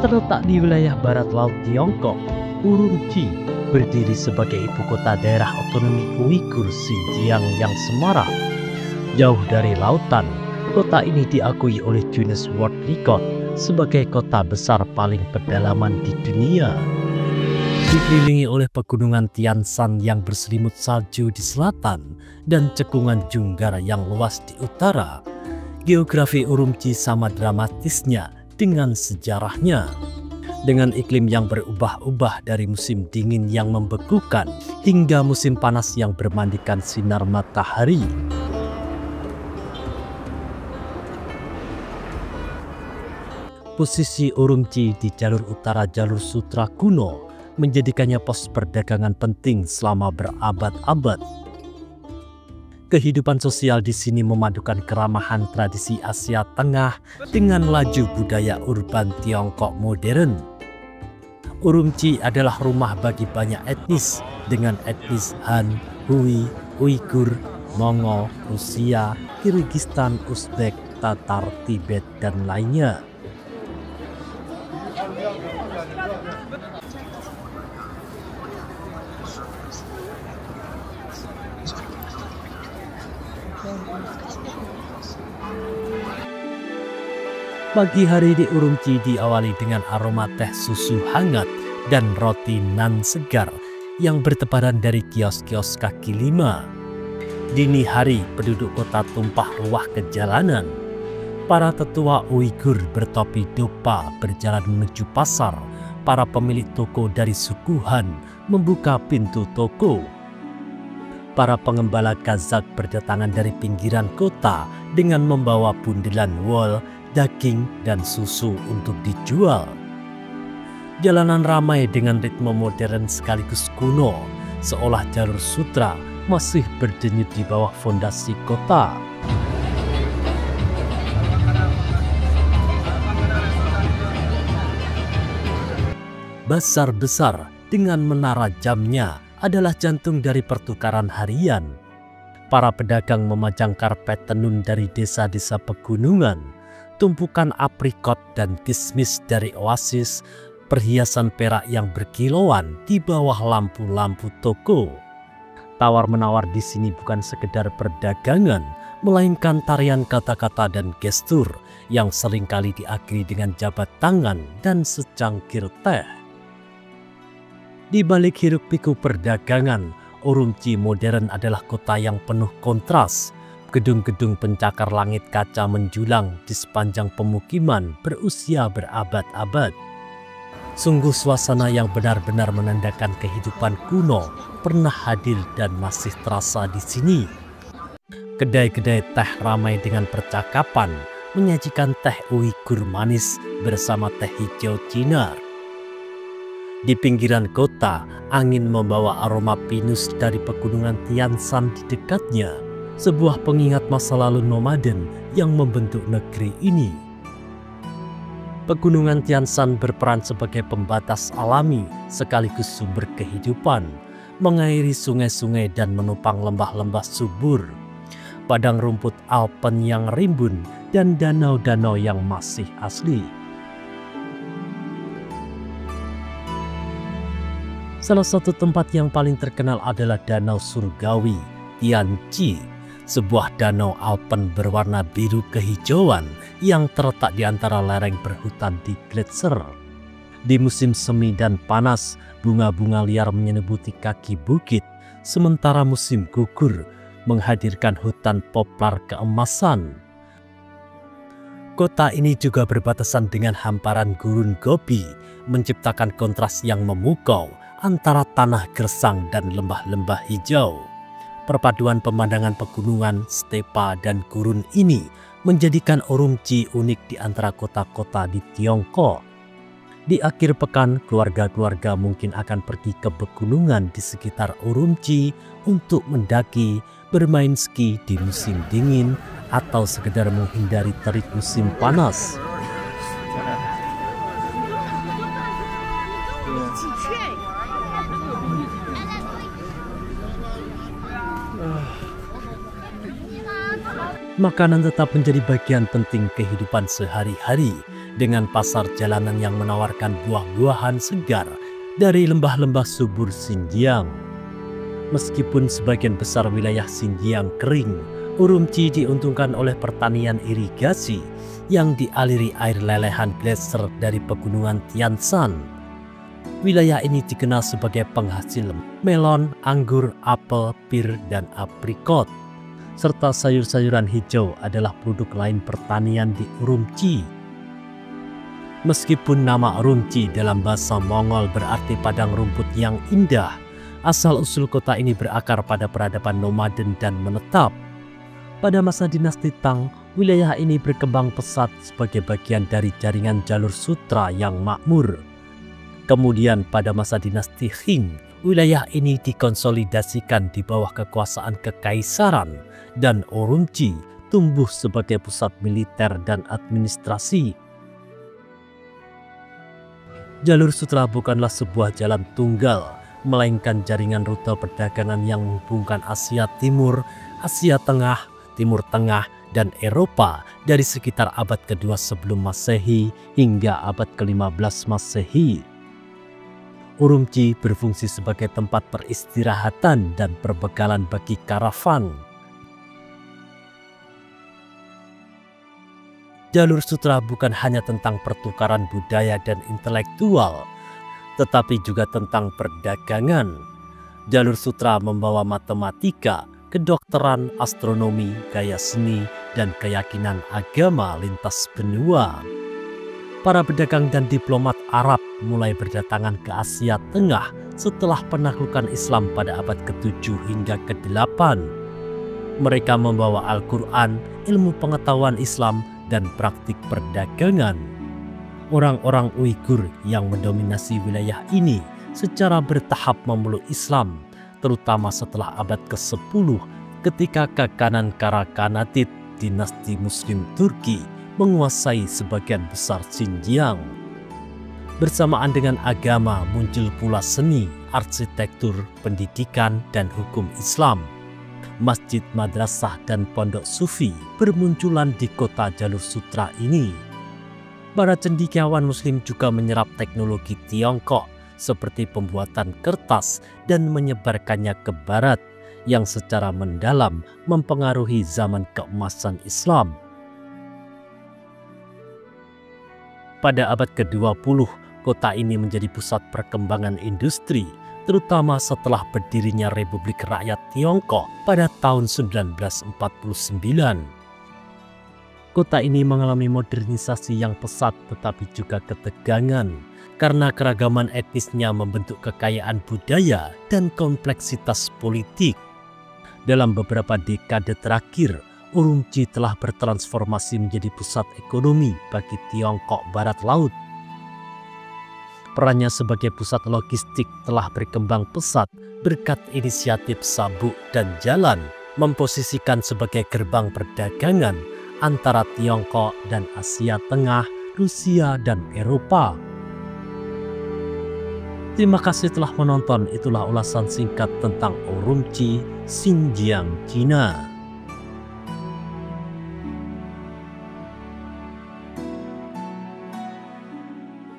Terletak di wilayah barat laut Tiongkok, Urumqi berdiri sebagai ibu kota daerah otonomi Uighur Xinjiang yang semarak. Jauh dari lautan, kota ini diakui oleh Guinness World Record sebagai kota besar paling pedalaman di dunia. Dikelilingi oleh pegunungan Tian Shan yang berselimut salju di selatan dan cekungan Junggar yang luas di utara, geografi Urumqi sama dramatisnya dengan sejarahnya. Dengan iklim yang berubah-ubah dari musim dingin yang membekukan hingga musim panas yang bermandikan sinar matahari. Posisi Urumqi di jalur utara jalur sutra kuno menjadikannya pos perdagangan penting selama berabad-abad. Kehidupan sosial di sini memadukan keramahan tradisi Asia Tengah dengan laju budaya urban Tiongkok modern. Urumqi adalah rumah bagi banyak etnis dengan etnis Han, Hui, Uighur, Mongol, Rusia, Kirgistan, Uzbek, Tatar, Tibet, dan lainnya. Pagi hari di Urumqi diawali dengan aroma teh susu hangat dan roti nan segar yang bertebaran dari kios-kios kaki lima. Dini hari penduduk kota tumpah ruah ke jalanan. Para tetua Uighur bertopi dopa berjalan menuju pasar. Para pemilik toko dari suku Han membuka pintu toko. Para pengembala Kazakh berdatangan dari pinggiran kota dengan membawa bundelan wol, daging, dan susu untuk dijual. Jalanan ramai dengan ritme modern sekaligus kuno, seolah jalur sutra masih berdenyut di bawah fondasi kota. Pasar besar dengan menara jamnya adalah jantung dari pertukaran harian. Para pedagang memajang karpet tenun dari desa-desa pegunungan, tumpukan aprikot dan kismis dari oasis, perhiasan perak yang berkilauan di bawah lampu-lampu toko. Tawar-menawar di sini bukan sekedar perdagangan, melainkan tarian kata-kata dan gestur yang seringkali diakhiri dengan jabat tangan dan secangkir teh. Di balik hiruk-pikuk perdagangan, Urumqi modern adalah kota yang penuh kontras. Gedung-gedung pencakar langit kaca menjulang di sepanjang pemukiman berusia berabad-abad. Sungguh suasana yang benar-benar menandakan kehidupan kuno pernah hadir dan masih terasa di sini. Kedai-kedai teh ramai dengan percakapan, menyajikan teh Uighur manis bersama teh hijau Cina. Di pinggiran kota, angin membawa aroma pinus dari pegunungan Tian Shan di dekatnya, sebuah pengingat masa lalu nomaden yang membentuk negeri ini. Pegunungan Tian Shan berperan sebagai pembatas alami sekaligus sumber kehidupan, mengairi sungai-sungai dan menopang lembah-lembah subur, padang rumput Alpen yang rimbun, dan danau-danau yang masih asli. Salah satu tempat yang paling terkenal adalah Danau Surgawi, Tianqi, sebuah danau Alpen berwarna biru kehijauan yang terletak di antara lereng berhutan di gletser. Di musim semi dan panas, bunga-bunga liar menyebuti kaki bukit, sementara musim gugur menghadirkan hutan poplar keemasan. Kota ini juga berbatasan dengan hamparan gurun Gobi, menciptakan kontras yang memukau antara tanah gersang dan lembah-lembah hijau. Perpaduan pemandangan pegunungan, stepa, dan gurun ini menjadikan Urumqi unik di antara kota-kota di Tiongkok. Di akhir pekan, keluarga-keluarga mungkin akan pergi ke pegunungan di sekitar Urumqi untuk mendaki, bermain ski di musim dingin, atau sekedar menghindari terik musim panas. Makanan tetap menjadi bagian penting kehidupan sehari-hari dengan pasar jalanan yang menawarkan buah-buahan segar dari lembah-lembah subur Xinjiang. Meskipun sebagian besar wilayah Xinjiang kering, Urumqi diuntungkan oleh pertanian irigasi yang dialiri air lelehan gletser dari pegunungan Tian Shan. Wilayah ini dikenal sebagai penghasil melon, anggur, apel, pir, dan aprikot. Serta sayur-sayuran hijau adalah produk lain pertanian di Urumqi. Meskipun nama Urumqi dalam bahasa Mongol berarti padang rumput yang indah, asal-usul kota ini berakar pada peradaban nomaden dan menetap. Pada masa dinasti Tang, wilayah ini berkembang pesat sebagai bagian dari jaringan jalur sutra yang makmur. Kemudian pada masa dinasti Qing, wilayah ini dikonsolidasikan di bawah kekuasaan kekaisaran dan Urumqi tumbuh sebagai pusat militer dan administrasi. Jalur sutra bukanlah sebuah jalan tunggal, melainkan jaringan rute perdagangan yang menghubungkan Asia Timur, Asia Tengah, Timur Tengah, dan Eropa dari sekitar abad kedua sebelum Masehi hingga abad ke-15 Masehi. Urumqi berfungsi sebagai tempat peristirahatan dan perbekalan bagi karavan. Jalur sutra bukan hanya tentang pertukaran budaya dan intelektual, tetapi juga tentang perdagangan. Jalur sutra membawa matematika, kedokteran, astronomi, gaya seni, dan keyakinan agama lintas benua. Para pedagang dan diplomat Arab mulai berdatangan ke Asia Tengah setelah penaklukan Islam pada abad ke-7 hingga ke-8. Mereka membawa Al-Quran, ilmu pengetahuan Islam, dan praktik perdagangan. Orang-orang Uighur yang mendominasi wilayah ini secara bertahap memeluk Islam, terutama setelah abad ke-10 ketika Kakanan Karakanatid, dinasti Muslim Turki, menguasai sebagian besar Xinjiang. Bersamaan dengan agama muncul pula seni, arsitektur, pendidikan, dan hukum Islam. Masjid, madrasah, dan pondok sufi bermunculan di kota jalur sutra ini. Para cendekiawan Muslim juga menyerap teknologi Tiongkok seperti pembuatan kertas dan menyebarkannya ke barat yang secara mendalam mempengaruhi zaman keemasan Islam. Pada abad ke-20, kota ini menjadi pusat perkembangan industri, terutama setelah berdirinya Republik Rakyat Tiongkok pada tahun 1949. Kota ini mengalami modernisasi yang pesat tetapi juga ketegangan karena keragaman etnisnya membentuk kekayaan budaya dan kompleksitas politik. Dalam beberapa dekade terakhir, Urumqi telah bertransformasi menjadi pusat ekonomi bagi Tiongkok Barat Laut. Perannya sebagai pusat logistik telah berkembang pesat berkat inisiatif sabuk dan jalan memposisikan sebagai gerbang perdagangan antara Tiongkok dan Asia Tengah, Rusia, dan Eropa. Terima kasih telah menonton. Itulah ulasan singkat tentang Urumqi, Xinjiang, Cina.